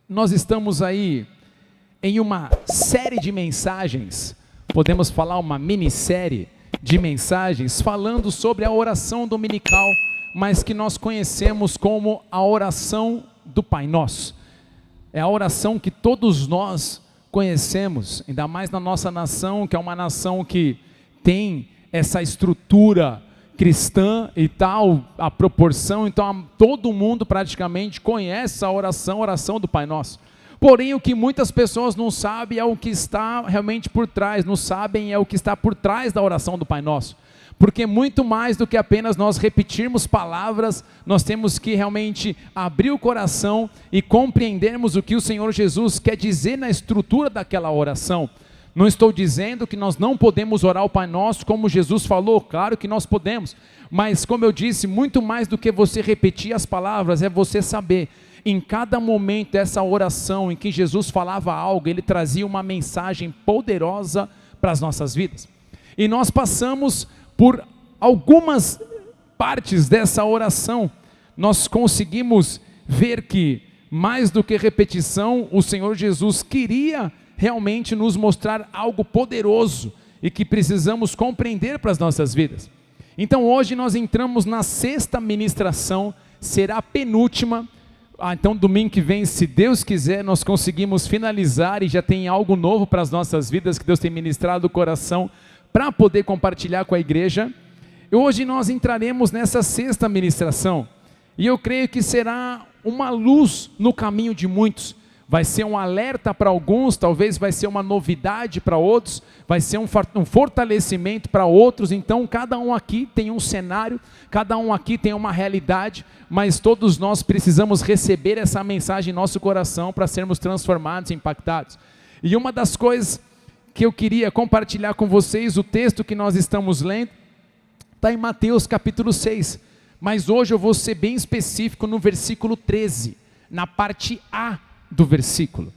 Nós estamos aí em uma série de mensagens, podemos falar uma minissérie de mensagens, falando sobre a oração dominical, mas que nós conhecemos como a oração do Pai Nosso. É a oração que todos nós conhecemos, ainda mais na nossa nação, que é uma nação que tem essa estrutura cristã e tal, a proporção, então todo mundo praticamente conhece a oração do Pai Nosso. Porém, o que muitas pessoas não sabem é o que está realmente por trás, não sabem é o que está por trás da oração do Pai Nosso. Porque muito mais do que apenas nós repetirmos palavras, nós temos que realmente abrir o coração e compreendermos o que o Senhor Jesus quer dizer na estrutura daquela oração. Não estou dizendo que nós não podemos orar o Pai Nosso como Jesus falou, claro que nós podemos, mas como eu disse, muito mais do que você repetir as palavras, é você saber, em cada momento dessa oração em que Jesus falava algo, ele trazia uma mensagem poderosa para as nossas vidas. E nós passamos por algumas partes dessa oração, nós conseguimos ver que, mais do que repetição, o Senhor Jesus queria realmente nos mostrar algo poderoso e que precisamos compreender para as nossas vidas. Então hoje nós entramos na sexta ministração, será a penúltima. Então domingo que vem, se Deus quiser, nós conseguimos finalizar e já tem algo novo para as nossas vidas que Deus tem ministrado o coração para poder compartilhar com a igreja. E hoje nós entraremos nessa sexta ministração e eu creio que será uma luz no caminho de muitos. Vai ser um alerta para alguns, talvez vai ser uma novidade para outros, vai ser um fortalecimento para outros. Então cada um aqui tem um cenário, cada um aqui tem uma realidade, mas todos nós precisamos receber essa mensagem em nosso coração para sermos transformados, impactados. E uma das coisas que eu queria compartilhar com vocês, o texto que nós estamos lendo, está em Mateus capítulo 6, mas hoje eu vou ser bem específico no versículo 13, na parte A do versículo.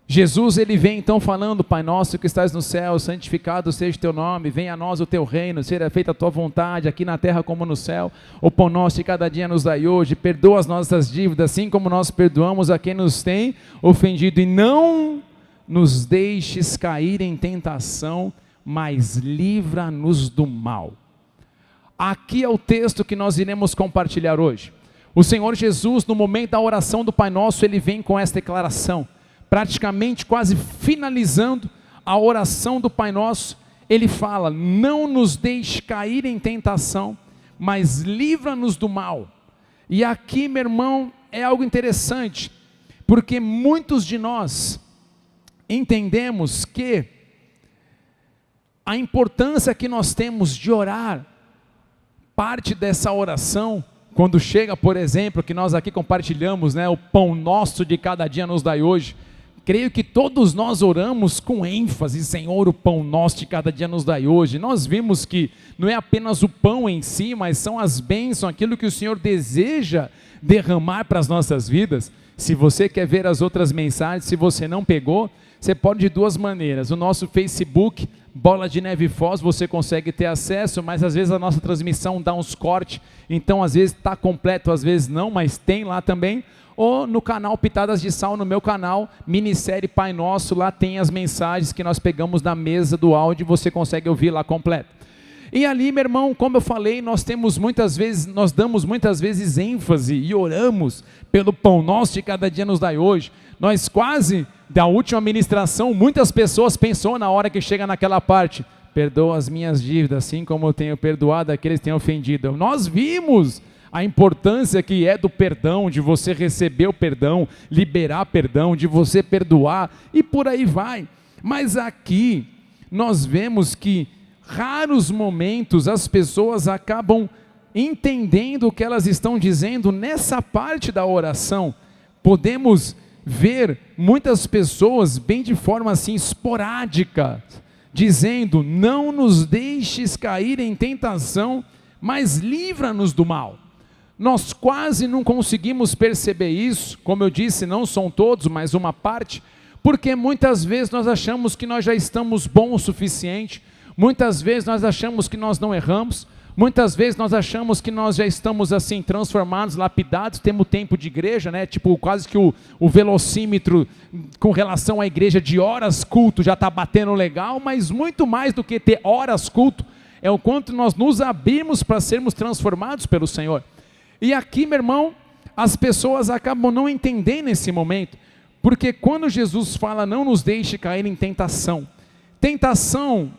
Jesus ele vem então falando: Pai nosso que estás no céu, santificado seja o teu nome, venha a nós o teu reino, seja feita a tua vontade, aqui na terra como no céu. O pão nosso de cada dia nos dai hoje, perdoa as nossas dívidas, assim como nós perdoamos a quem nos tem ofendido, e não nos deixes cair em tentação, mas livra-nos do mal. Aqui é o texto que nós iremos compartilhar hoje. O Senhor Jesus, no momento da oração do Pai Nosso, ele vem com essa declaração, praticamente quase finalizando a oração do Pai Nosso. Ele fala: não nos deixe cair em tentação, mas livra-nos do mal. E aqui, meu irmão, é algo interessante, porque muitos de nós entendemos que a importância que nós temos de orar, parte dessa oração, quando chega, por exemplo, que nós aqui compartilhamos, o pão nosso de cada dia nos dai hoje, creio que todos nós oramos com ênfase: Senhor, o pão nosso de cada dia nos dai hoje. Nós vimos que não é apenas o pão em si, mas são as bênçãos, aquilo que o Senhor deseja derramar para as nossas vidas. Se você quer ver as outras mensagens, se você não pegou, você pode de duas maneiras. O nosso Facebook, Bola de Neve Foz, você consegue ter acesso, mas às vezes a nossa transmissão dá uns cortes, então às vezes está completo, às vezes não, mas tem lá também. Ou no canal Pitadas de Sal, no meu canal, minissérie Pai Nosso, lá tem as mensagens que nós pegamos da mesa do áudio, você consegue ouvir lá completo. E ali, meu irmão, como eu falei, nós damos muitas vezes ênfase e oramos pelo pão nosso de cada dia nos dai hoje. Nós quase, da última ministração, muitas pessoas pensou na hora que chega naquela parte: perdoa as minhas dívidas, assim como eu tenho perdoado aqueles que têm ofendido. Nós vimos a importância que é do perdão, de você receber o perdão, liberar perdão, de você perdoar, e por aí vai. Mas aqui, nós vemos que raros momentos as pessoas acabam entendendo o que elas estão dizendo nessa parte da oração. Podemos ver muitas pessoas bem de forma assim esporádica, dizendo: não nos deixes cair em tentação, mas livra-nos do mal. Nós quase não conseguimos perceber isso, como eu disse, não são todos, mas uma parte, porque muitas vezes nós achamos que nós já estamos bons o suficiente, muitas vezes nós achamos que nós não erramos, Muitas vezes nós achamos que nós já estamos assim transformados, lapidados, temos tempo de igreja, né? Tipo quase que o velocímetro com relação à igreja de horas culto já está batendo legal, mas muito mais do que ter horas culto, é o quanto nós nos abrimos para sermos transformados pelo Senhor. E aqui, meu irmão, as pessoas acabam não entendendo esse momento, porque quando Jesus fala não nos deixe cair em tentação, tentação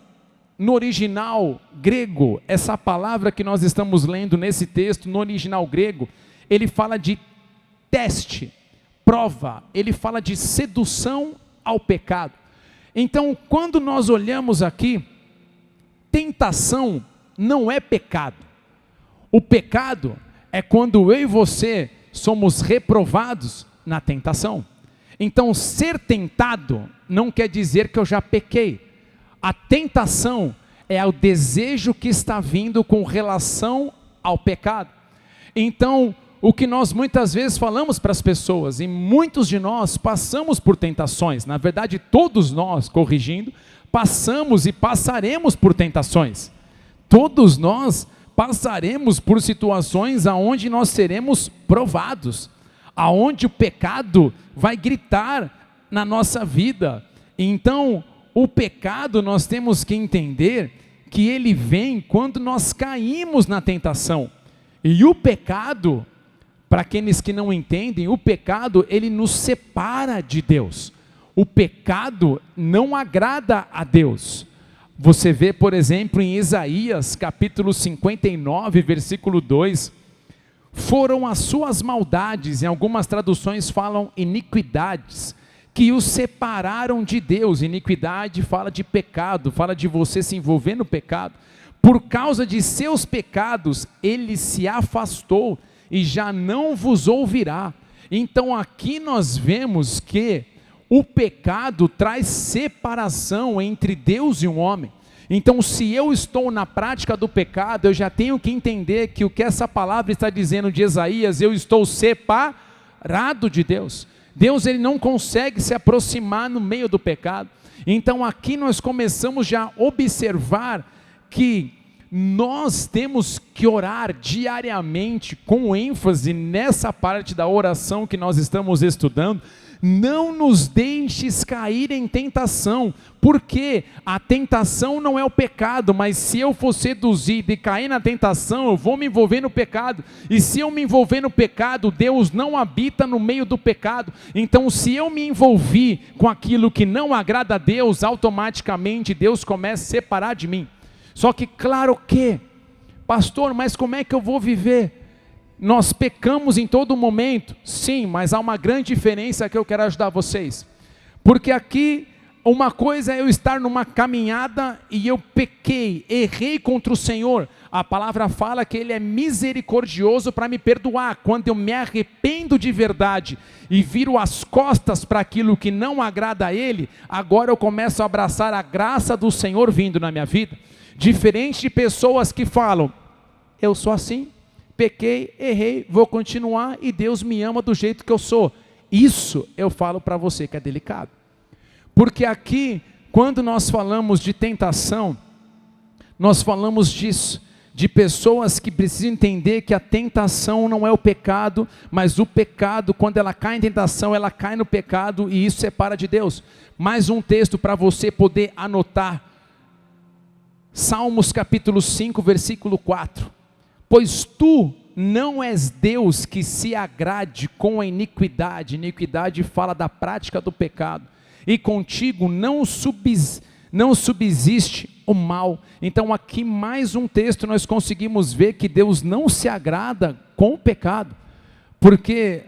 no original grego, essa palavra que nós estamos lendo nesse texto, no original grego, ele fala de teste, prova, ele fala de sedução ao pecado. Então, quando nós olhamos aqui, tentação não é pecado. O pecado é quando eu e você somos reprovados na tentação. Então, ser tentado não quer dizer que eu já pequei. A tentação é o desejo que está vindo com relação ao pecado. Então, o que nós muitas vezes falamos para as pessoas, e muitos de nós passamos por tentações, na verdade todos nós, corrigindo, passamos e passaremos por tentações. Todos nós passaremos por situações aonde nós seremos provados, aonde o pecado vai gritar na nossa vida. Então, o pecado nós temos que entender que ele vem quando nós caímos na tentação. E o pecado, para aqueles que não entendem, o pecado ele nos separa de Deus. O pecado não agrada a Deus. Você vê, por exemplo, em Isaías capítulo 59, versículo 2, foram as suas maldades, em algumas traduções falam iniquidades, que os separaram de Deus. Iniquidade fala de pecado, fala de você se envolver no pecado. Por causa de seus pecados, ele se afastou e já não vos ouvirá. Então aqui nós vemos que o pecado traz separação entre Deus e um homem. Então se eu estou na prática do pecado, eu já tenho que entender que o que essa palavra está dizendo de Isaías, eu estou separado de Deus. Deus ele não consegue se aproximar no meio do pecado. Então aqui nós começamos já a observar que nós temos que orar diariamente, com ênfase nessa parte da oração que nós estamos estudando. Não nos deixes cair em tentação, porque a tentação não é o pecado, mas se eu for seduzido e cair na tentação, eu vou me envolver no pecado, e se eu me envolver no pecado, Deus não habita no meio do pecado. Então se eu me envolvi com aquilo que não agrada a Deus, automaticamente Deus começa a separar de mim. Só que claro que, pastor, mas como é que eu vou viver? Nós pecamos em todo momento, sim, mas há uma grande diferença que eu quero ajudar vocês, porque aqui uma coisa é eu estar numa caminhada e eu pequei, errei contra o Senhor. A palavra fala que Ele é misericordioso para me perdoar. Quando eu me arrependo de verdade e viro as costas para aquilo que não agrada a Ele, agora eu começo a abraçar a graça do Senhor vindo na minha vida. Diferente de pessoas que falam, eu sou assim, pequei, errei, vou continuar e Deus me ama do jeito que eu sou. Isso eu falo para você que é delicado. Porque aqui, quando nós falamos de tentação, nós falamos disso, de pessoas que precisam entender que a tentação não é o pecado, mas o pecado, quando ela cai em tentação, ela cai no pecado e isso separa de Deus. Mais um texto para você poder anotar. Salmos capítulo 5, versículo 4. Pois tu não és Deus que se agrade com a iniquidade. Iniquidade fala da prática do pecado. E contigo não subsiste o mal. Então aqui mais um texto nós conseguimos ver que Deus não se agrada com o pecado. Porque,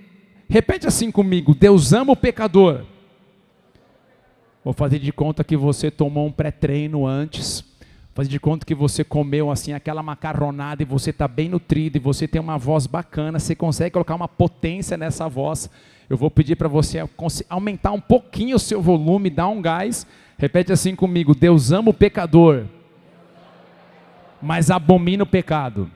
repete assim comigo, Deus ama o pecador. Vou fazer de conta que você tomou um pré-treino antes. Fazer de conta que você comeu assim aquela macarronada e você está bem nutrido e você tem uma voz bacana, você consegue colocar uma potência nessa voz. Eu vou pedir para você aumentar um pouquinho o seu volume, dar um gás. Repete assim comigo, Deus ama o pecador, mas abomina o pecado.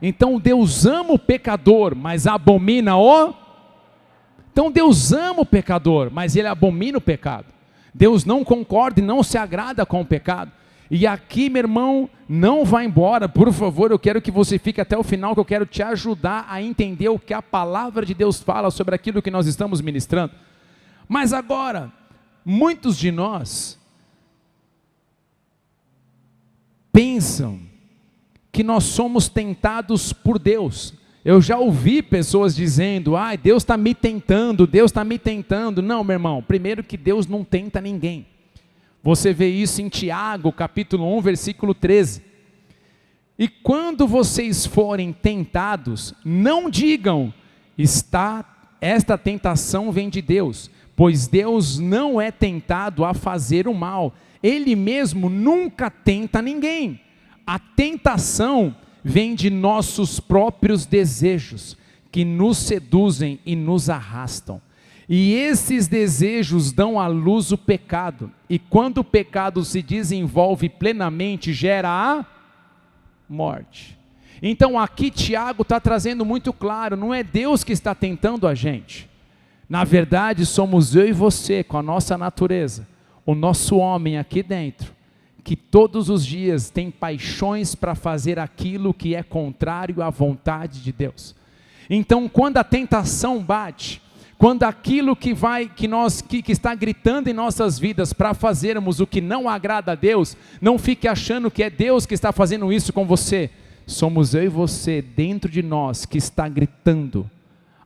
Então Deus ama o pecador, mas abomina o... Então Deus ama o pecador, mas Ele abomina o pecado. Deus não concorda e não se agrada com o pecado. E aqui, meu irmão, não vá embora, por favor, eu quero que você fique até o final, que eu quero te ajudar a entender o que a palavra de Deus fala sobre aquilo que nós estamos ministrando. Mas agora, muitos de nós pensam que nós somos tentados por Deus. Eu já ouvi pessoas dizendo, Deus está me tentando, Deus está me tentando. Não, meu irmão, primeiro que Deus não tenta ninguém. Você vê isso em Tiago, capítulo 1, versículo 13. E quando vocês forem tentados, não digam, esta tentação vem de Deus, pois Deus não é tentado a fazer o mal. Ele mesmo nunca tenta ninguém. A tentação vem de nossos próprios desejos, que nos seduzem e nos arrastam. E esses desejos dão à luz o pecado, e quando o pecado se desenvolve plenamente, gera a morte. Então aqui Tiago está trazendo muito claro, não é Deus que está tentando a gente. Na verdade somos eu e você, com a nossa natureza, o nosso homem aqui dentro, que todos os dias tem paixões para fazer aquilo que é contrário à vontade de Deus. Então quando a tentação bate, quando aquilo que está gritando em nossas vidas para fazermos o que não agrada a Deus, não fique achando que é Deus que está fazendo isso com você. Somos eu e você dentro de nós que está gritando.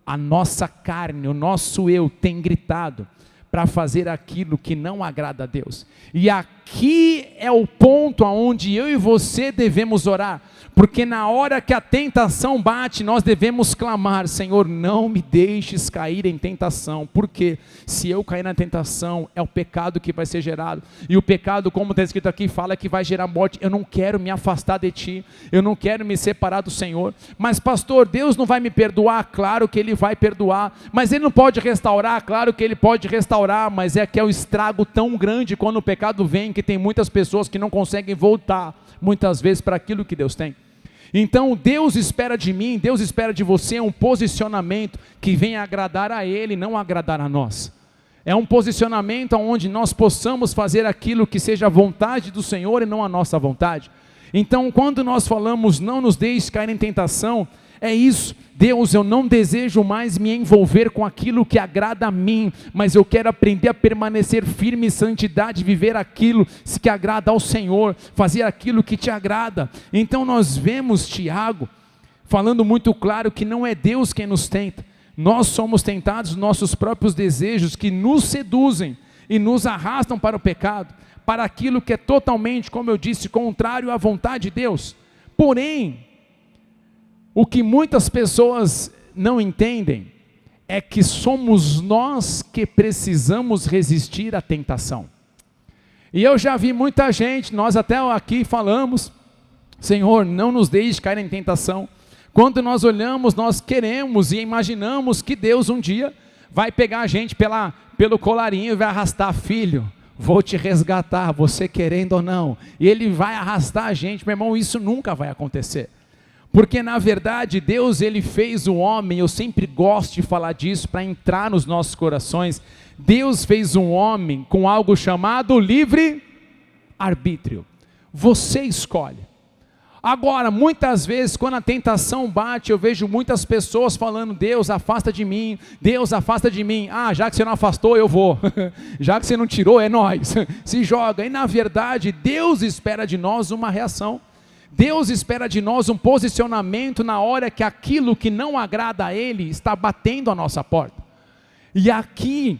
A nossa carne, o nosso eu tem gritado para fazer aquilo que não agrada a Deus. E aqui é o ponto aonde eu e você devemos orar, porque na hora que a tentação bate, nós devemos clamar: Senhor, não me deixes cair em tentação, porque se eu cair na tentação, é o pecado que vai ser gerado, e o pecado, como está escrito aqui, fala que vai gerar morte. Eu não quero me afastar de Ti, eu não quero me separar do Senhor. Mas pastor, Deus não vai me perdoar? Claro que Ele vai perdoar. Mas Ele não pode restaurar? Claro que Ele pode restaurar, mas é que é o estrago tão grande quando o pecado vem, que tem muitas pessoas que não conseguem voltar, muitas vezes, para aquilo que Deus tem. Então Deus espera de mim, Deus espera de você um posicionamento que venha agradar a Ele, não agradar a nós. É um posicionamento onde nós possamos fazer aquilo que seja a vontade do Senhor e não a nossa vontade. Então quando nós falamos não nos deixe cair em tentação, é isso: Deus, eu não desejo mais me envolver com aquilo que agrada a mim, mas eu quero aprender a permanecer firme em santidade, viver aquilo que agrada ao Senhor, fazer aquilo que te agrada. Então nós vemos Tiago falando muito claro que não é Deus quem nos tenta, nós somos tentados nos nossos próprios desejos, que nos seduzem e nos arrastam para o pecado, para aquilo que é totalmente, como eu disse, contrário à vontade de Deus. Porém, o que muitas pessoas não entendem é que somos nós que precisamos resistir à tentação. E eu já vi muita gente, nós até aqui falamos: Senhor, não nos deixe cair em tentação. Quando nós olhamos, nós queremos e imaginamos que Deus um dia vai pegar a gente pelo colarinho e vai arrastar: filho, vou te resgatar, você querendo ou não. E Ele vai arrastar a gente. Meu irmão, isso nunca vai acontecer. Porque na verdade Deus, Ele fez o homem, eu sempre gosto de falar disso para entrar nos nossos corações. Deus fez um homem com algo chamado livre-arbítrio. Você escolhe. Agora, muitas vezes, quando a tentação bate, eu vejo muitas pessoas falando: Deus, afasta de mim, Deus, afasta de mim. Já que você não afastou, eu vou. Já que você não tirou, é nós. Se joga. E na verdade, Deus espera de nós uma reação. Deus espera de nós um posicionamento na hora que aquilo que não agrada a Ele está batendo a nossa porta. E aqui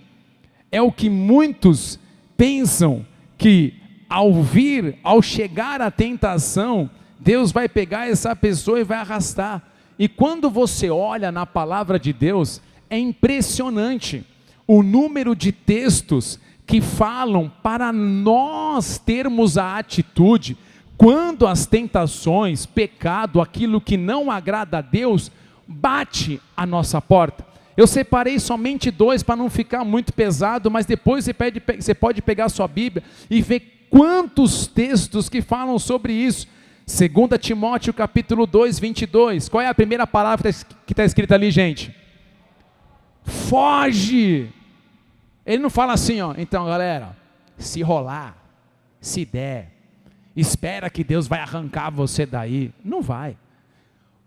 é o que muitos pensam, que ao chegar a tentação, Deus vai pegar essa pessoa e vai arrastar. E quando você olha na palavra de Deus, é impressionante o número de textos que falam para nós termos a atitude, quando as tentações, pecado, aquilo que não agrada a Deus, bate a nossa porta. Eu separei somente 2 para não ficar muito pesado, mas depois você pode pegar a sua Bíblia e ver quantos textos que falam sobre isso. 2 Timóteo capítulo 2, 22. Qual é a primeira palavra que está escrita ali, gente? Foge! Ele não fala assim, então galera, se rolar, se der, Espera que Deus vai arrancar você daí. Não vai.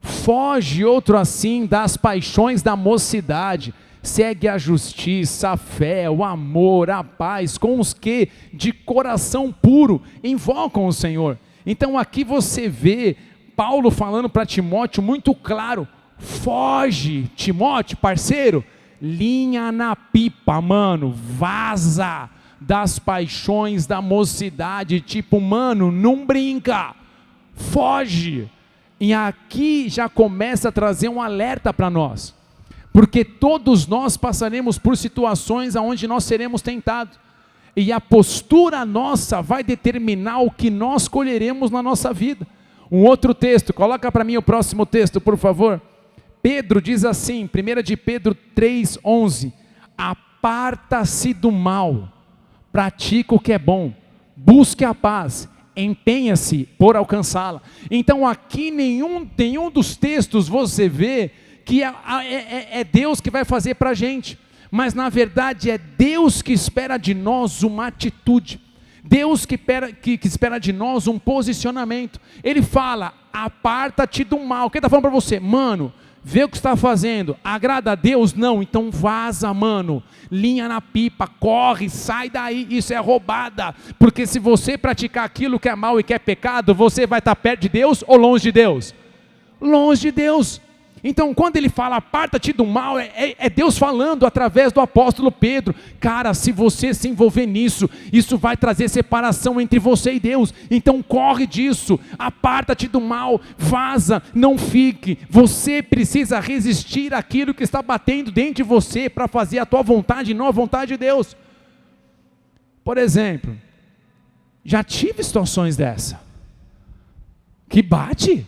Foge outro assim das paixões da mocidade. Segue a justiça, a fé, o amor, a paz, com os que de coração puro invocam o Senhor. Então aqui você vê Paulo falando para Timóteo muito claro: foge, Timóteo, parceiro, linha na pipa, mano, vaza das paixões da mocidade, tipo, mano, não brinca, foge. E aqui já começa a trazer um alerta para nós, porque todos nós passaremos por situações onde nós seremos tentados, e a postura nossa vai determinar o que nós colheremos na nossa vida. Um outro texto, coloca para mim o próximo texto, por favor. Pedro diz assim, 1 de Pedro 3,11: aparta-se do mal, pratica o que é bom, busque a paz, empenha-se por alcançá-la. Então aqui nenhum dos textos você vê que é Deus que vai fazer para a gente, mas na verdade é Deus que espera de nós uma atitude, Deus que espera de nós um posicionamento. Ele fala: aparta-te do mal. Quem está falando para você? Mano, vê o que está fazendo, agrada a Deus? Não, então vaza, mano, linha na pipa, corre, sai daí, isso é roubada, porque se você praticar aquilo que é mal e que é pecado, você vai estar perto de Deus ou longe de Deus? Longe de Deus. Então quando ele fala aparta-te do mal, é Deus falando através do apóstolo Pedro. Cara, se você se envolver nisso, isso vai trazer separação entre você e Deus, então corre disso, aparta-te do mal, vaza, não fique. Você precisa resistir àquilo que está batendo dentro de você, para fazer a tua vontade e não a vontade de Deus. Por exemplo, já tive situações dessa, que bate.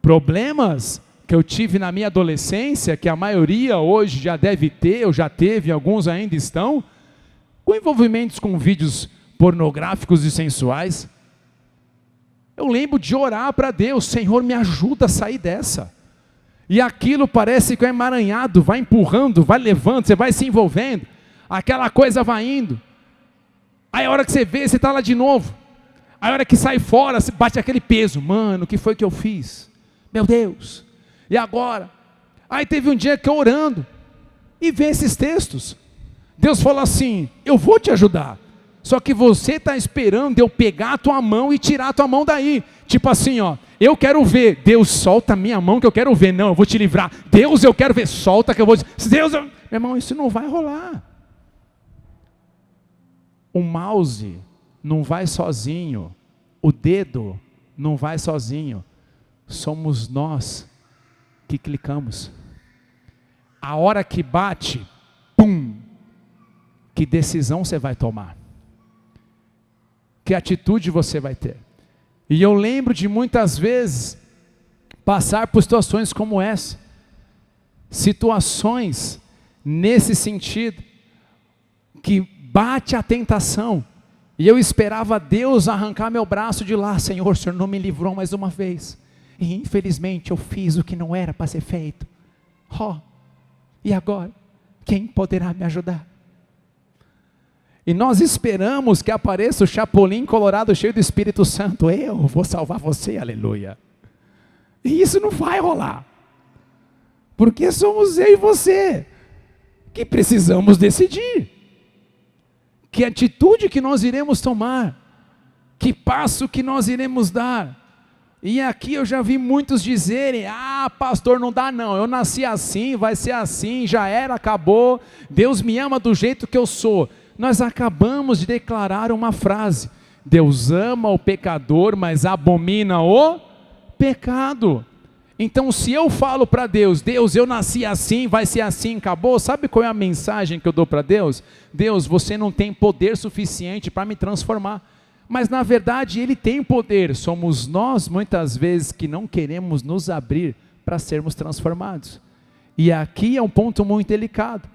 Problemas que eu tive na minha adolescência, que a maioria hoje já deve ter, ou já teve, alguns ainda estão, com envolvimentos com vídeos pornográficos e sensuais. Eu lembro de orar para Deus: Senhor, me ajuda a sair dessa. E aquilo parece que é emaranhado, vai empurrando, vai levando, você vai se envolvendo, aquela coisa vai indo. Aí a hora que você vê, você está lá de novo. Aí a hora que sai fora, você bate aquele peso: mano, o que foi que eu fiz? Meu Deus, e agora? Aí teve um dia que eu orando, e vê esses textos, Deus falou assim: eu vou te ajudar, só que você está esperando eu pegar a tua mão e tirar a tua mão daí, tipo assim, ó, eu quero ver, Deus solta a minha mão que eu quero ver, não, eu vou te livrar, Deus eu quero ver, solta que eu vou, Deus, meu irmão, isso não vai rolar. O mouse não vai sozinho, o dedo não vai sozinho, somos nós que clicamos. A hora que bate, pum, que decisão você vai tomar? Que atitude você vai ter? E eu lembro de muitas vezes passar por situações como essa, situações nesse sentido, que bate a tentação, e eu esperava Deus arrancar meu braço de lá: Senhor, o Senhor não me livrou mais uma vez, e infelizmente eu fiz o que não era para ser feito. E agora? Quem poderá me ajudar? E nós esperamos que apareça o Chapolin Colorado cheio do Espírito Santo: eu vou salvar você, aleluia. E isso não vai rolar, porque somos eu e você que precisamos decidir que atitude que nós iremos tomar, que passo que nós iremos dar. E aqui eu já vi muitos dizerem: pastor, não dá não, eu nasci assim, vai ser assim, já era, acabou, Deus me ama do jeito que eu sou. Nós acabamos de declarar uma frase: Deus ama o pecador, mas abomina o pecado. Então se eu falo para Deus: Deus, eu nasci assim, vai ser assim, acabou, sabe qual é a mensagem que eu dou para Deus? Deus, você não tem poder suficiente para me transformar. Mas na verdade Ele tem poder, somos nós muitas vezes que não queremos nos abrir para sermos transformados. E aqui é um ponto muito delicado,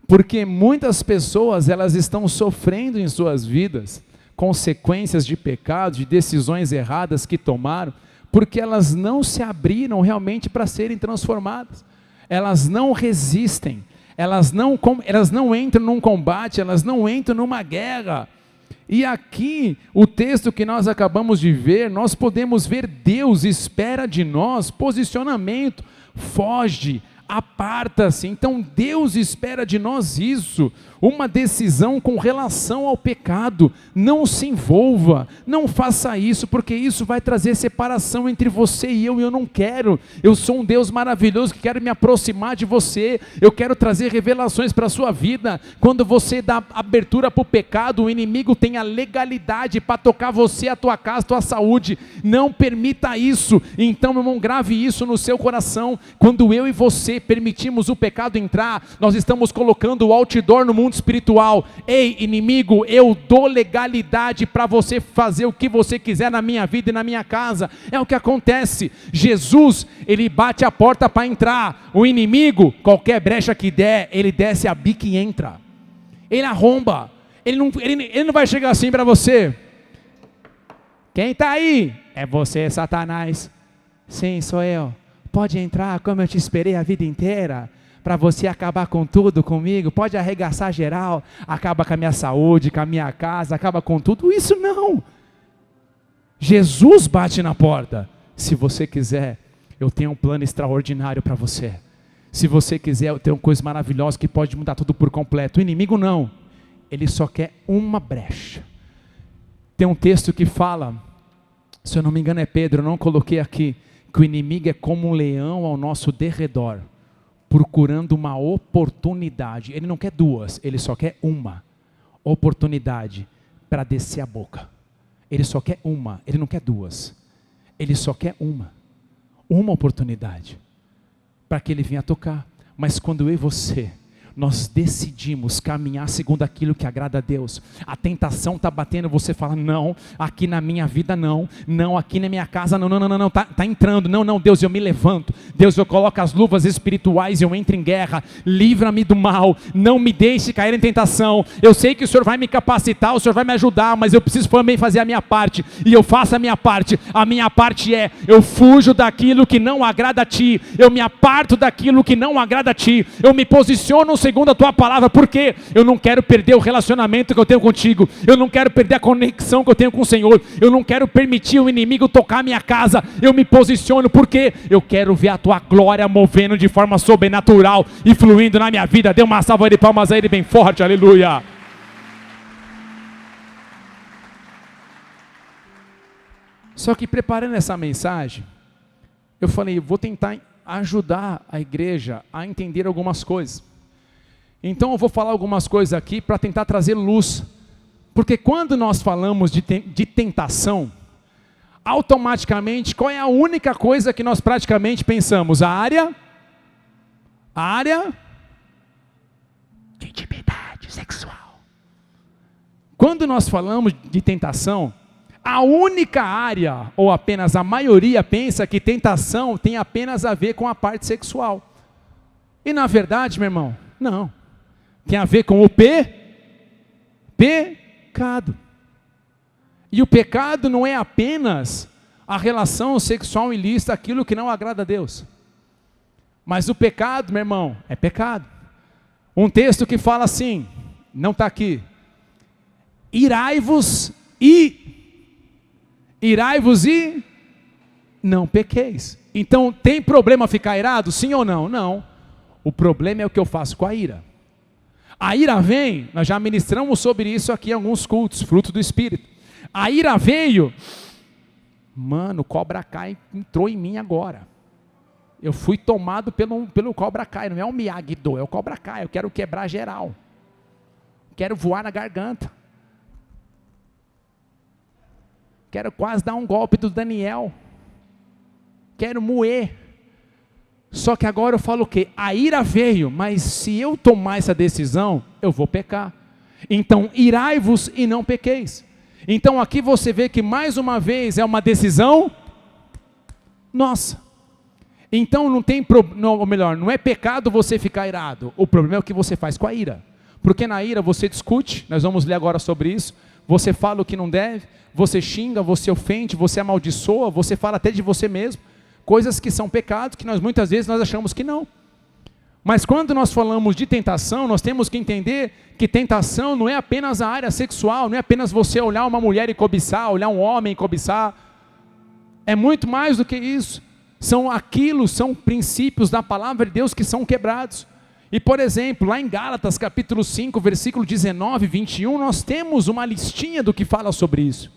porque muitas pessoas, elas estão sofrendo em suas vidas consequências de pecados, de decisões erradas que tomaram, porque elas não se abriram realmente para serem transformadas. Elas não resistem, elas não entram num combate, elas não entram numa guerra. E aqui, o texto que nós acabamos de ver, nós podemos ver Deus espera de nós posicionamento, foge, aparta-se. Então Deus espera de nós isso, uma decisão com relação ao pecado. Não se envolva, não faça isso, porque isso vai trazer separação entre você e eu não quero. Eu sou um Deus maravilhoso que quero me aproximar de você, eu quero trazer revelações para a sua vida. Quando você dá abertura para o pecado, o inimigo tem a legalidade para tocar você, a tua casa, a tua saúde. Não permita isso. Então, meu irmão, grave isso no seu coração. Quando eu e você permitimos o pecado entrar, nós estamos colocando o outdoor no mundo espiritual. Ei, inimigo, eu dou legalidade para você fazer o que você quiser na minha vida e na minha casa. É o que acontece. Jesus, ele bate a porta para entrar. O inimigo, qualquer brecha que der, ele desce a bica e entra. Ele arromba. Ele não vai chegar assim para você. Quem está aí? É você, Satanás. Sim, sou eu. Pode entrar, como eu te esperei a vida inteira, para você acabar com tudo comigo. Pode arregaçar geral, acaba com a minha saúde, com a minha casa, acaba com tudo. Isso não. Jesus bate na porta. Se você quiser, eu tenho um plano extraordinário para você. Se você quiser, eu tenho uma coisa maravilhosa que pode mudar tudo por completo. O inimigo não. Ele só quer uma brecha. Tem um texto que fala, se eu não me engano é Pedro, eu não coloquei aqui, que o inimigo é como um leão ao nosso derredor, procurando uma oportunidade. Ele não quer duas, ele só quer uma oportunidade para descer a boca. Ele só quer uma, ele não quer duas. Ele só quer uma oportunidade para que ele venha tocar. Mas quando eu e você, nós decidimos caminhar segundo aquilo que agrada a Deus, a tentação está batendo, você fala, não, aqui na minha vida não, aqui na minha casa não, está entrando, não, Deus, eu me levanto, Deus, eu coloco as luvas espirituais, eu entro em guerra, livra-me do mal, não me deixe cair em tentação. Eu sei que o Senhor vai me capacitar, o Senhor vai me ajudar, mas eu preciso também fazer a minha parte, e eu faço a minha parte é, eu fujo daquilo que não agrada a Ti, eu me aparto daquilo que não agrada a Ti, eu me posiciono segundo a tua palavra, porque eu não quero perder o relacionamento que eu tenho contigo, eu não quero perder a conexão que eu tenho com o Senhor, eu não quero permitir o inimigo tocar a minha casa, eu me posiciono porque eu quero ver a tua glória movendo de forma sobrenatural e fluindo na minha vida. Dê uma salva de palmas a Ele bem forte, aleluia. Só que preparando essa mensagem, eu falei, eu vou tentar ajudar a igreja a entender algumas coisas. Então eu vou falar algumas coisas aqui para tentar trazer luz, porque quando nós falamos de tentação, automaticamente qual é a única coisa que nós praticamente pensamos? A área de intimidade sexual. Quando nós falamos de tentação, a única área, ou apenas a maioria pensa que tentação tem apenas a ver com a parte sexual. E na verdade, meu irmão, não. Tem a ver com o pecado. E o pecado não é apenas a relação sexual ilícita, aquilo que não agrada a Deus. Mas o pecado, meu irmão, é pecado. Um texto que fala assim, não está aqui. Irai-vos e não pequeis. Então, tem problema ficar irado? Sim ou não? Não. O problema é o que eu faço com a ira. A ira vem, nós já ministramos sobre isso aqui em alguns cultos, fruto do Espírito. A ira veio, mano, o cobra Kai entrou em mim agora. Eu fui tomado pelo cobra Kai, não é o Miyagi-Do, é o cobra Kai, eu quero quebrar geral. Quero voar na garganta. Quero quase dar um golpe do Daniel. Quero moer. Só que agora eu falo o quê? A ira veio, mas se eu tomar essa decisão, eu vou pecar. Então, irai-vos e não pequeis. Então aqui você vê que mais uma vez é uma decisão nossa. Então não tem ou melhor, não é pecado você ficar irado. O problema é o que você faz com a ira. Porque na ira você discute, nós vamos ler agora sobre isso. Você fala o que não deve, você xinga, você ofende, você amaldiçoa, você fala até de você mesmo. Coisas que são pecados, que nós muitas vezes nós achamos que não. Mas quando nós falamos de tentação, nós temos que entender que tentação não é apenas a área sexual, não é apenas você olhar uma mulher e cobiçar, olhar um homem e cobiçar. É muito mais do que isso. São princípios da palavra de Deus que são quebrados. E por exemplo, lá em Gálatas capítulo 5, versículo 19 e 21, nós temos uma listinha do que fala sobre isso.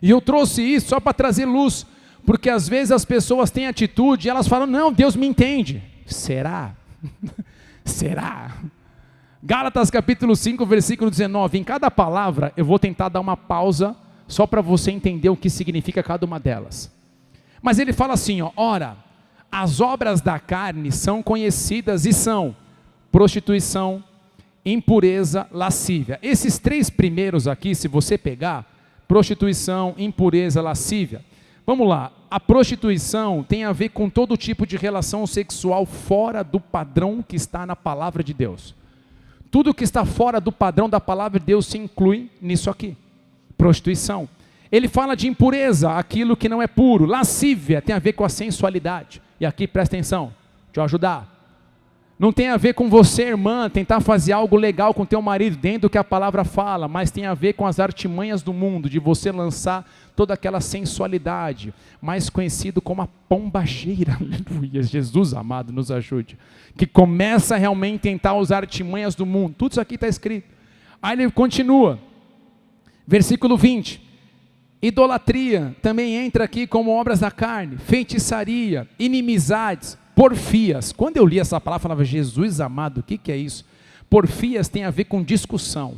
E eu trouxe isso só para trazer luz, porque às vezes as pessoas têm atitude e elas falam, não, Deus me entende. Será? Será? Gálatas capítulo 5, versículo 19, em cada palavra eu vou tentar dar uma pausa, só para você entender o que significa cada uma delas. Mas ele fala assim, ó, ora, as obras da carne são conhecidas e são prostituição, impureza, lascívia. Esses três primeiros aqui, se você pegar, prostituição, impureza, lascívia. Vamos lá, a prostituição tem a ver com todo tipo de relação sexual fora do padrão que está na palavra de Deus. Tudo que está fora do padrão da palavra de Deus se inclui nisso aqui, prostituição. Ele fala de impureza, aquilo que não é puro. Lascívia tem a ver com a sensualidade. E aqui presta atenção, deixa eu ajudar. Não tem a ver com você, irmã, tentar fazer algo legal com teu marido dentro do que a palavra fala, mas tem a ver com as artimanhas do mundo, de você lançar toda aquela sensualidade, mais conhecido como a pombageira, aleluia, Jesus amado nos ajude, que começa realmente a tentar usar artimanhas do mundo. Tudo isso aqui está escrito. Aí ele continua, versículo 20, idolatria também entra aqui como obras da carne, feitiçaria, inimizades, porfias. Quando eu li essa palavra, eu falava, Jesus amado, o que é isso? Porfias tem a ver com discussão,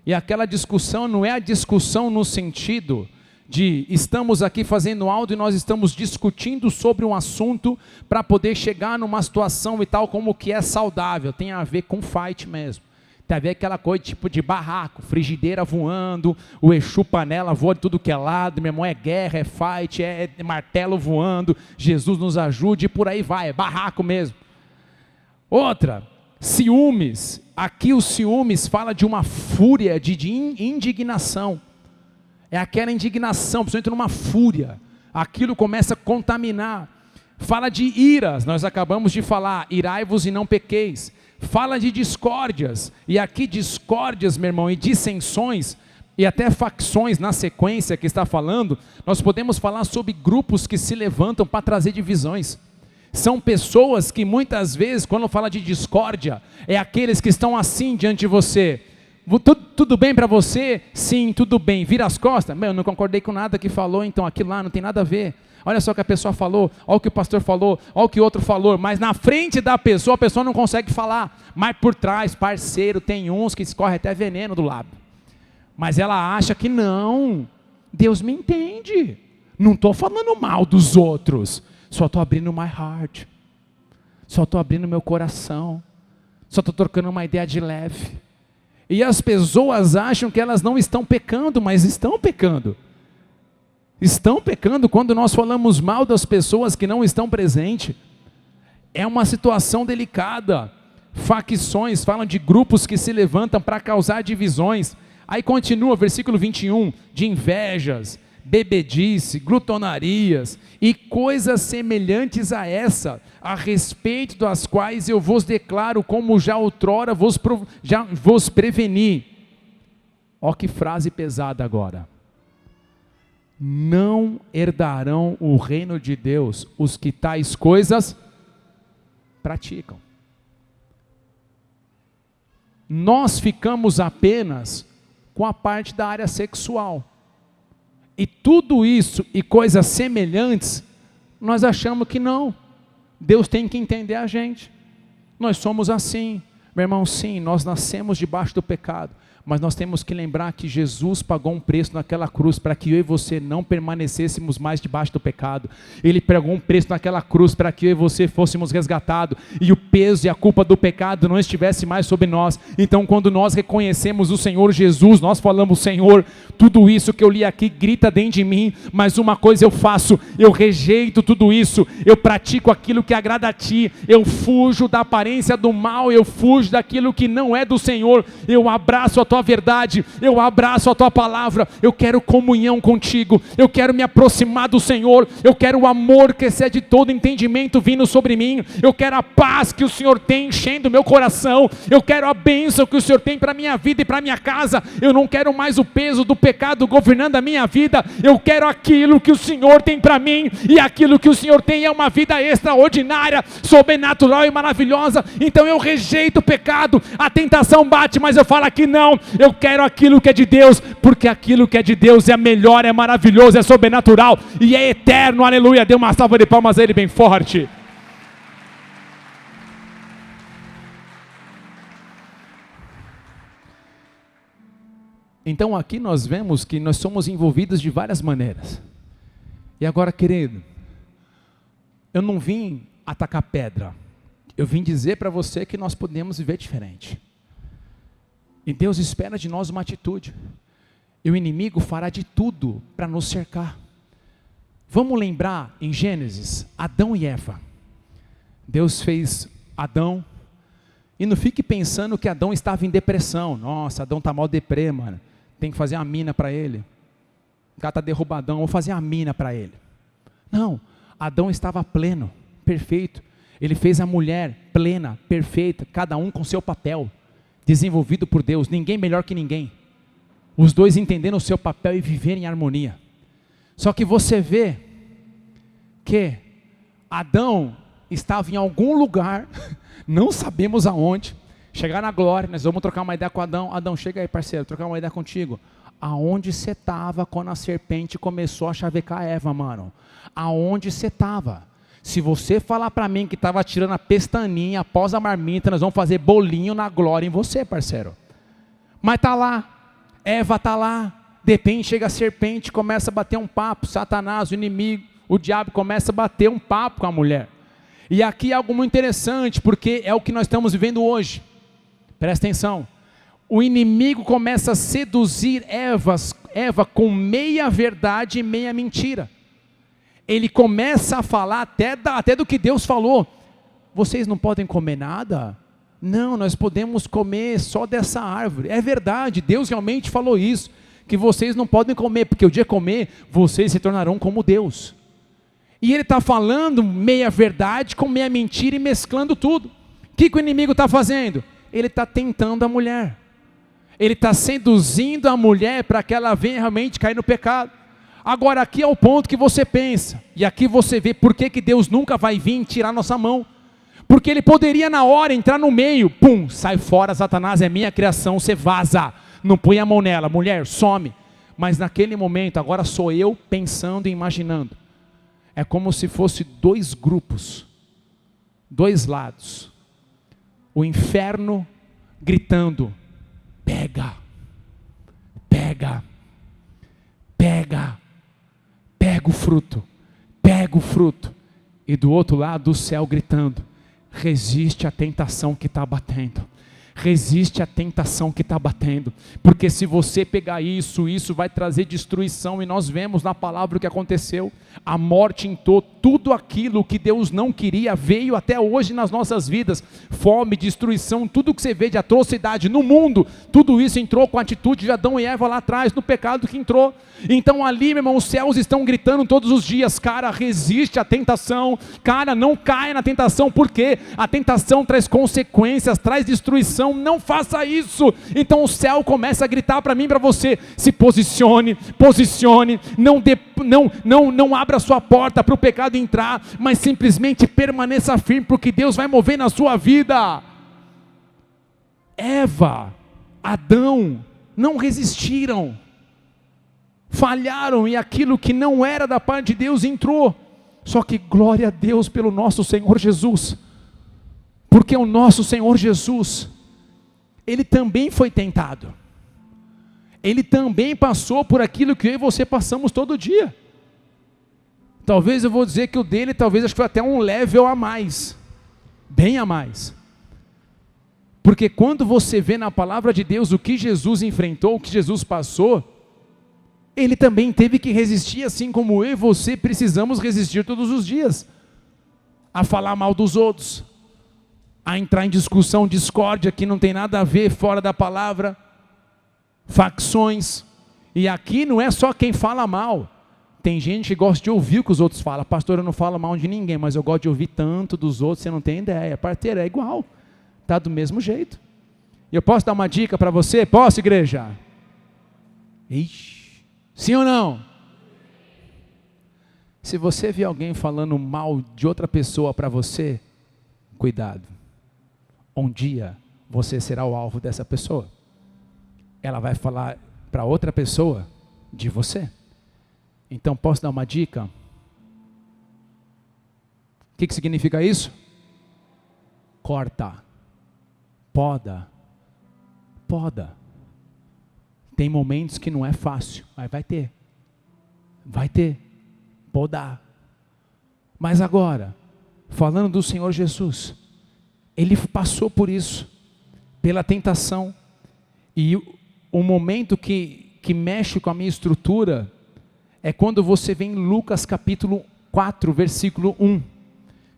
e aquela discussão não é a discussão no sentido de estamos aqui fazendo áudio e nós estamos discutindo sobre um assunto para poder chegar numa situação e tal como que é saudável, tem a ver com fight mesmo. Tem a ver aquela coisa tipo de barraco, frigideira voando, o Exu panela voa de tudo que é lado, meu irmão, é guerra, é fight, é martelo voando, Jesus nos ajude e por aí vai, é barraco mesmo. Outra, ciúmes, aqui os ciúmes fala de uma fúria, de indignação, é aquela indignação, principalmente numa fúria, aquilo começa a contaminar. Fala de iras, nós acabamos de falar, irai-vos e não pequeis. Fala de discórdias, e aqui discórdias, meu irmão, e dissensões, e até facções na sequência que está falando, nós podemos falar sobre grupos que se levantam para trazer divisões. São pessoas que muitas vezes, quando fala de discórdia, é aqueles que estão assim diante de você. Tudo bem para você? Sim, tudo bem. Vira as costas? Eu não concordei com nada que falou, então aquilo lá não tem nada a ver. Olha só o que a pessoa falou, olha o que o pastor falou, olha o que o outro falou, mas na frente da pessoa, a pessoa não consegue falar, mas por trás, parceiro, tem uns que escorre até veneno do lábio, mas ela acha que não, Deus me entende, não estou falando mal dos outros, só estou abrindo my heart, só estou abrindo meu coração, só estou trocando uma ideia de leve, e as pessoas acham que elas não estão pecando, mas estão pecando. Estão pecando quando nós falamos mal das pessoas que não estão presentes. É uma situação delicada. Facções, falam de grupos que se levantam para causar divisões. Aí continua, versículo 21, de invejas, bebedice, glutonarias e coisas semelhantes a essa, a respeito das quais eu vos declaro, como já outrora já vos preveni. Ó que frase pesada agora. Não herdarão o reino de Deus os que tais coisas praticam. Nós ficamos apenas com a parte da área sexual. E tudo isso e coisas semelhantes, nós achamos que não. Deus tem que entender a gente. Nós somos assim. Meu irmão, sim, nós nascemos debaixo do pecado. Mas nós temos que lembrar que Jesus pagou um preço naquela cruz para que eu e você não permanecêssemos mais debaixo do pecado. Ele pagou um preço naquela cruz para que eu e você fôssemos resgatados e o peso e a culpa do pecado não estivesse mais sobre nós. Então quando nós reconhecemos o Senhor Jesus, nós falamos, Senhor, tudo isso que eu li aqui grita dentro de mim, mas uma coisa eu faço, eu rejeito tudo isso, eu pratico aquilo que agrada a Ti, eu fujo da aparência do mal, eu fujo longe daquilo que não é do Senhor. Eu abraço a tua verdade, eu abraço a tua palavra, eu quero comunhão contigo, eu quero me aproximar do Senhor, eu quero o amor que excede todo entendimento vindo sobre mim, eu quero a paz que o Senhor tem enchendo o meu coração, eu quero a bênção que o Senhor tem para a minha vida e para a minha casa. Eu não quero mais o peso do pecado governando a minha vida, eu quero aquilo que o Senhor tem para mim, e aquilo que o Senhor tem é uma vida extraordinária, sobrenatural e maravilhosa. Então eu rejeito o pecado, a tentação bate, mas eu falo aqui não, eu quero aquilo que é de Deus, porque aquilo que é de Deus é melhor, é maravilhoso, é sobrenatural e é eterno. Aleluia. Dê uma salva de palmas a Ele bem forte. Então aqui nós vemos que nós somos envolvidos de várias maneiras. E agora, querido, eu não vim atacar pedra, eu vim dizer para você que nós podemos viver diferente. E Deus espera de nós uma atitude. E o inimigo fará de tudo para nos cercar. Vamos lembrar em Gênesis, Adão e Eva. Deus fez Adão, e não fique pensando que Adão estava em depressão. Nossa, Adão está mal deprê, mano. Tem que fazer uma mina para ele. O cara está derrubadão, vou fazer uma mina para ele. Não, Adão estava pleno, perfeito. Ele fez a mulher plena, perfeita, cada um com seu papel, desenvolvido por Deus, ninguém melhor que ninguém. Os dois entendendo o seu papel e viverem em harmonia. Só que você vê que Adão estava em algum lugar, não sabemos aonde, chegar na glória, nós vamos trocar uma ideia com Adão. Adão, chega aí, parceiro, trocar uma ideia contigo. Aonde você estava quando a serpente começou a chavecar a Eva, mano? Aonde você estava? Se você falar para mim que estava tirando a pestaninha após a marmita, nós vamos fazer bolinho na glória em você, parceiro. Mas está lá, Eva está lá, de repente chega a serpente, começa a bater um papo, Satanás, o inimigo, o diabo começa a bater um papo com a mulher. E aqui é algo muito interessante, porque é o que nós estamos vivendo hoje. Presta atenção. O inimigo começa a seduzir Eva com meia verdade e meia mentira. Ele começa a falar até do que Deus falou. Vocês não podem comer nada? Não, nós podemos comer só dessa árvore. É verdade, Deus realmente falou isso, que vocês não podem comer, porque o dia que comer, vocês se tornarão como Deus. E ele está falando meia verdade com meia mentira e mesclando tudo. O que o inimigo está fazendo? Ele está tentando a mulher. Ele está seduzindo a mulher para que ela venha realmente cair no pecado. Agora aqui é o ponto que você pensa, e aqui você vê por que Deus nunca vai vir tirar nossa mão. Porque Ele poderia na hora entrar no meio, pum, sai fora Satanás, é minha criação, você vaza, não põe a mão nela, mulher, some. Mas naquele momento, agora sou eu pensando e imaginando. É como se fosse dois grupos, dois lados. O inferno gritando, pega, pega, pega, pega o fruto, e do outro lado o céu gritando, resiste à tentação que está batendo, resiste à tentação que está batendo, porque se você pegar isso vai trazer destruição, e nós vemos na palavra o que aconteceu, a morte entrou, tudo aquilo que Deus não queria veio até hoje nas nossas vidas, fome, destruição, tudo que você vê de atrocidade no mundo, tudo isso entrou com a atitude de Adão e Eva lá atrás, no pecado que entrou. Então ali, meu irmão, os céus estão gritando todos os dias, cara, resiste à tentação, cara, não caia na tentação, porque a tentação traz consequências, traz destruição, não faça isso. Então o céu começa a gritar para mim e para você, se posicione, não abra a sua porta para o pecado entrar, mas simplesmente permaneça firme, porque Deus vai mover na sua vida. Eva, Adão, não resistiram, falharam, e aquilo que não era da parte de Deus entrou. Só que glória a Deus pelo nosso Senhor Jesus, porque o nosso Senhor Jesus, Ele também foi tentado, Ele também passou por aquilo que eu e você passamos todo dia. Talvez eu vou dizer que o dele, talvez acho que foi até um level a mais, bem a mais. Porque quando você vê na palavra de Deus o que Jesus enfrentou, o que Jesus passou, Ele também teve que resistir, assim como eu e você precisamos resistir todos os dias, a falar mal dos outros, a entrar em discussão, discórdia, que não tem nada a ver, fora da palavra, facções. E aqui não é só quem fala mal. Tem gente que gosta de ouvir o que os outros falam. Pastor, eu não falo mal de ninguém, mas eu gosto de ouvir tanto dos outros, você não tem ideia. Parteiro, é igual. Está do mesmo jeito. E eu posso dar uma dica para você? Posso, igreja? Ixi. Sim ou não? Se você vê alguém falando mal de outra pessoa para você, cuidado. Um dia você será o alvo dessa pessoa. Ela vai falar para outra pessoa de você. Então posso dar uma dica? O que significa isso? Corta. Poda. Tem momentos que não é fácil, mas vai ter. Podar. Mas agora, falando do Senhor Jesus, Ele passou por isso, pela tentação, e o momento que mexe com a minha estrutura, é quando você vê em Lucas capítulo 4, versículo 1,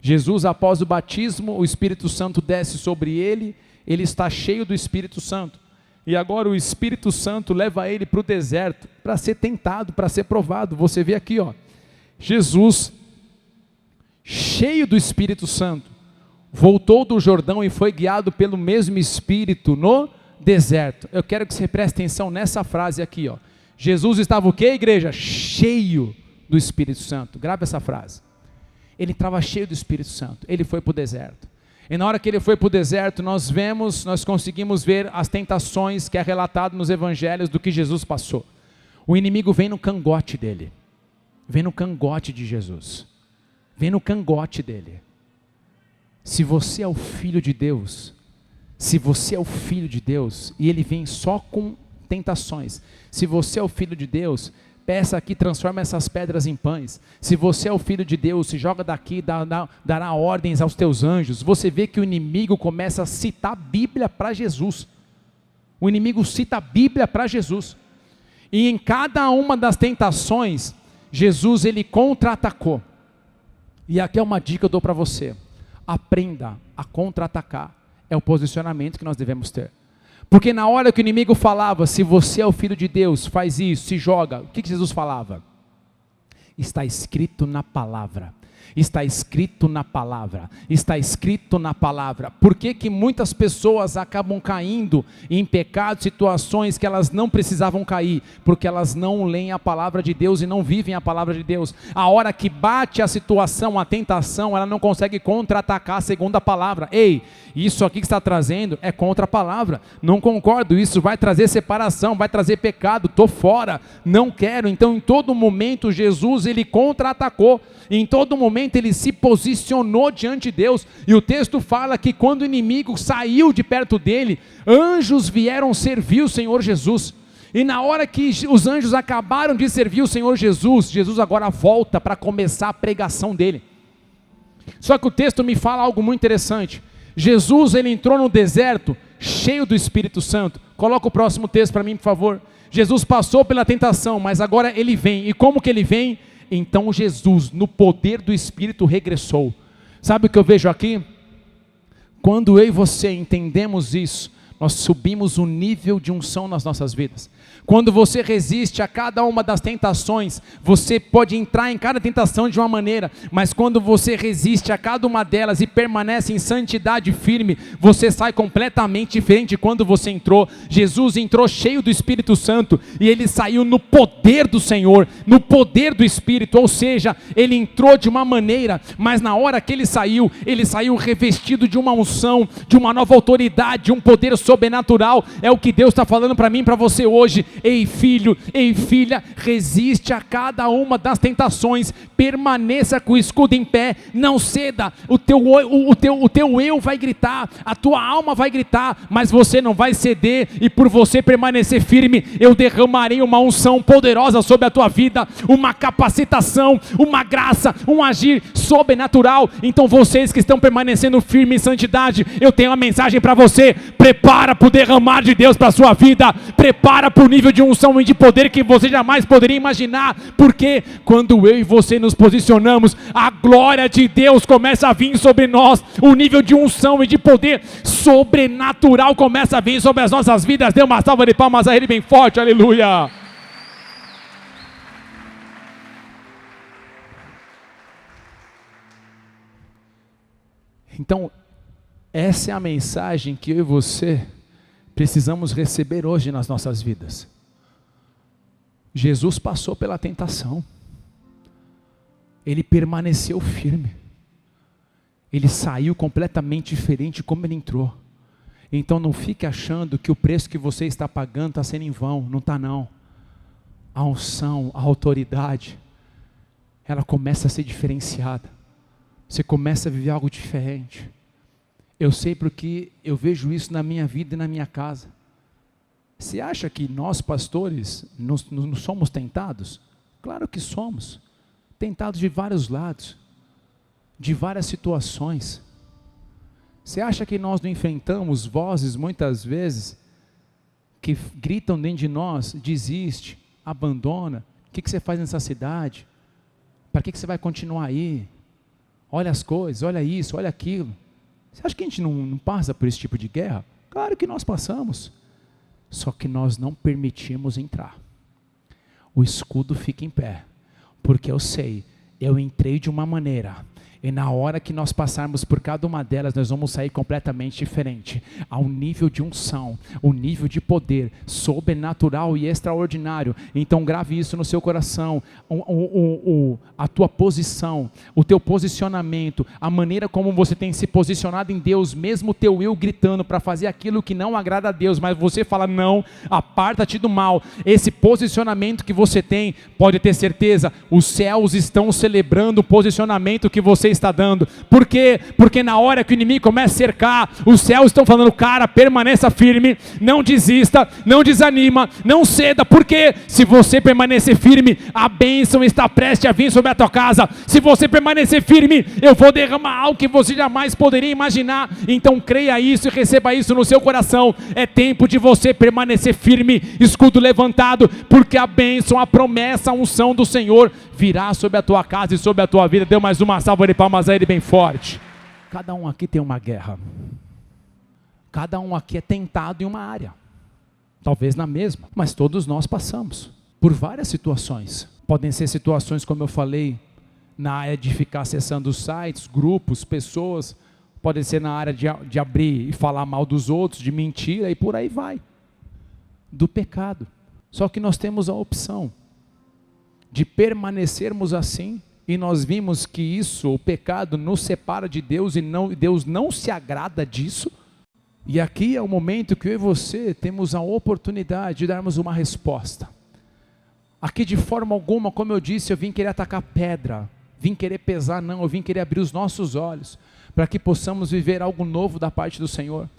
Jesus após o batismo, o Espírito Santo desce sobre ele, ele está cheio do Espírito Santo, e agora o Espírito Santo leva ele para o deserto, para ser tentado, para ser provado. Você vê aqui, Jesus, cheio do Espírito Santo, voltou do Jordão e foi guiado pelo mesmo Espírito no deserto. Eu quero que você preste atenção nessa frase aqui, Jesus estava o quê, igreja? Cheio do Espírito Santo. Grave essa frase. Ele estava cheio do Espírito Santo, ele foi para o deserto. E na hora que ele foi para o deserto, nós conseguimos ver as tentações que é relatado nos evangelhos do que Jesus passou. O inimigo vem no cangote dele, vem no cangote de Jesus, vem no cangote dele. Se você é o Filho de Deus, e ele vem só com tentações, se você é o Filho de Deus, peça aqui, transforma essas pedras em pães. Se você é o Filho de Deus, se joga daqui, dará ordens aos teus anjos. Você vê que o inimigo começa a citar a Bíblia para Jesus. O inimigo cita a Bíblia para Jesus. E em cada uma das tentações, Jesus ele contra-atacou. E aqui é uma dica que eu dou para você. Aprenda a contra-atacar. É o posicionamento que nós devemos ter. Porque na hora que o inimigo falava, se você é o Filho de Deus, faz isso, se joga. O que Jesus falava? Está escrito na palavra. Está escrito na palavra. Está escrito na palavra. Por que muitas pessoas acabam caindo em pecados, situações que elas não precisavam cair? Porque elas não leem a palavra de Deus e não vivem a palavra de Deus. A hora que bate a situação, a tentação, ela não consegue contra-atacar segundo a palavra. Ei, isso aqui que está trazendo é contra a palavra. Não concordo, isso vai trazer separação, vai trazer pecado, estou fora, não quero. Então em todo momento Jesus ele contra-atacou. Em todo momento ele se posicionou diante de Deus, e o texto fala que quando o inimigo saiu de perto dele, anjos vieram servir o Senhor Jesus, e na hora que os anjos acabaram de servir o Senhor Jesus, Jesus agora volta para começar a pregação dele. Só que o texto me fala algo muito interessante. Jesus ele entrou no deserto cheio do Espírito Santo. Coloca o próximo texto para mim, por favor. Jesus passou pela tentação, mas agora ele vem, e como que ele vem? Então Jesus, no poder do Espírito, regressou. Sabe o que eu vejo aqui? Quando eu e você entendemos isso, nós subimos o nível de unção nas nossas vidas. Quando você resiste a cada uma das tentações, você pode entrar em cada tentação de uma maneira, mas quando você resiste a cada uma delas e permanece em santidade firme, você sai completamente diferente de quando você entrou. Jesus entrou cheio do Espírito Santo e ele saiu no poder do Senhor, no poder do Espírito, ou seja, ele entrou de uma maneira, mas na hora que ele saiu revestido de uma unção, de uma nova autoridade, de um poder sobrenatural. É o que Deus está falando para mim e para você hoje. Ei filho, ei filha, resiste a cada uma das tentações, permaneça com o escudo em pé, não ceda. O teu eu vai gritar, a tua alma vai gritar, mas você não vai ceder, e por você permanecer firme, eu derramarei uma unção poderosa sobre a tua vida, uma capacitação, uma graça, um agir sobrenatural. Então vocês que estão permanecendo firmes em santidade, eu tenho uma mensagem para você: prepare prepara para o derramar de Deus para a sua vida, prepara para o nível de unção e de poder que você jamais poderia imaginar, porque quando eu e você nos posicionamos, a glória de Deus começa a vir sobre nós, o nível de unção e de poder sobrenatural começa a vir sobre as nossas vidas. Dê uma salva de palmas a Ele bem forte, aleluia. Então, essa é a mensagem que eu e você precisamos receber hoje nas nossas vidas. Jesus passou pela tentação, Ele permaneceu firme, Ele saiu completamente diferente como Ele entrou. Então não fique achando que o preço que você está pagando está sendo em vão, não está não. A unção, a autoridade, ela começa a ser diferenciada. Você começa a viver algo diferente. Eu sei porque eu vejo isso na minha vida e na minha casa. Você acha que nós pastores não somos tentados? Claro que somos. Tentados de vários lados, de várias situações. Você acha que nós não enfrentamos vozes muitas vezes que gritam dentro de nós, desiste, abandona, o que você faz nessa cidade? Para que você vai continuar aí? Olha as coisas, olha isso, olha aquilo. Você acha que a gente não passa por esse tipo de guerra? Claro que nós passamos. Só que nós não permitimos entrar. O escudo fica em pé. Porque eu sei, eu entrei de uma maneira. E na hora que nós passarmos por cada uma delas, nós vamos sair completamente diferente. Há um nível de unção, um nível de poder sobrenatural e extraordinário. Então grave isso no seu coração. A tua posição, o teu posicionamento, a maneira como você tem se posicionado em Deus, mesmo o teu eu gritando para fazer aquilo que não agrada a Deus, mas você fala não, aparta-te do mal. Esse posicionamento que você tem, pode ter certeza, os céus estão celebrando o posicionamento que você está dando. Por quê? Porque na hora que o inimigo começa a cercar, os céus estão falando, cara, permaneça firme, não desista, não desanima, não ceda, porque se você permanecer firme, a bênção está prestes a vir sobre a tua casa. Se você permanecer firme, eu vou derramar algo que você jamais poderia imaginar. Então creia isso e receba isso no seu coração. É tempo de você permanecer firme, escudo levantado, porque a bênção, a promessa, a unção do Senhor virá sobre a tua casa e sobre a tua vida. Deu mais uma salva de palmas a Ele bem forte. Cada um aqui tem uma guerra. Cada um aqui é tentado em uma área. Talvez na mesma, mas todos nós passamos por várias situações. Podem ser situações, como eu falei, na área de ficar acessando sites, grupos, pessoas. Pode ser na área de abrir e falar mal dos outros, de mentira e por aí vai. Do pecado. Só que nós temos a opção de permanecermos assim, e nós vimos que isso, o pecado, nos separa de Deus, e Deus não se agrada disso. E aqui é o momento que eu e você temos a oportunidade de darmos uma resposta. Aqui de forma alguma, como eu disse, eu vim querer atacar pedra, vim querer pesar, não, eu vim querer abrir os nossos olhos, para que possamos viver algo novo da parte do Senhor.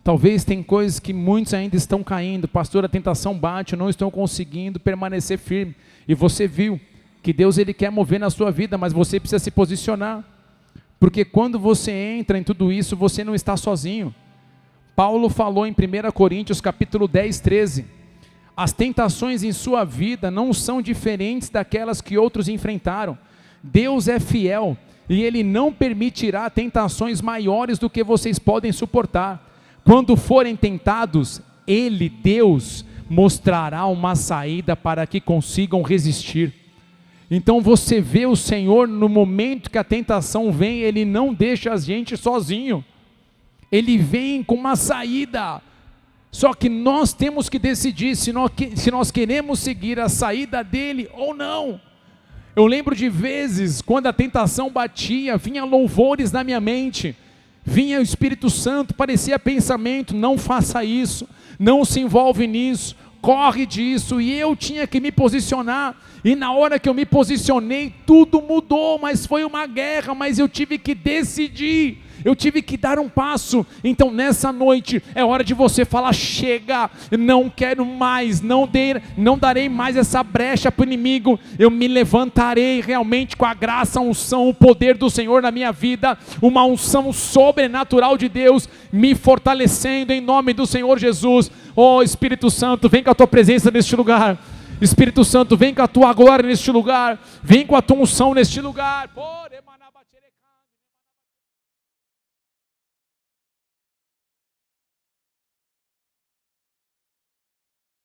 Talvez tem coisas que muitos ainda estão caindo, pastor, a tentação bate, não estão conseguindo permanecer firme, e você viu que Deus Ele quer mover na sua vida, mas você precisa se posicionar, porque quando você entra em tudo isso, você não está sozinho. Paulo falou em 1 Coríntios capítulo 10, 13, as tentações em sua vida não são diferentes daquelas que outros enfrentaram. Deus é fiel, e Ele não permitirá tentações maiores do que vocês podem suportar. Quando forem tentados, Ele, Deus, mostrará uma saída para que consigam resistir. Então você vê o Senhor, no momento que a tentação vem, Ele não deixa a gente sozinho, Ele vem com uma saída. Só que nós temos que decidir se nós queremos seguir a saída dEle ou não. Eu lembro de vezes, quando a tentação batia, vinha louvores na minha mente, vinha o Espírito Santo, parecia pensamento, não faça isso, não se envolve nisso, corre disso, e eu tinha que me posicionar, e na hora que eu me posicionei, tudo mudou, mas foi uma guerra, mas eu tive que decidir, eu tive que dar um passo. Então nessa noite é hora de você falar: chega, não quero mais, não darei mais essa brecha para o inimigo. Eu me levantarei realmente com a graça, a unção, o poder do Senhor na minha vida, uma unção sobrenatural de Deus me fortalecendo em nome do Senhor Jesus. Oh Espírito Santo, vem com a tua presença neste lugar. Espírito Santo, vem com a tua glória neste lugar, vem com a tua unção neste lugar.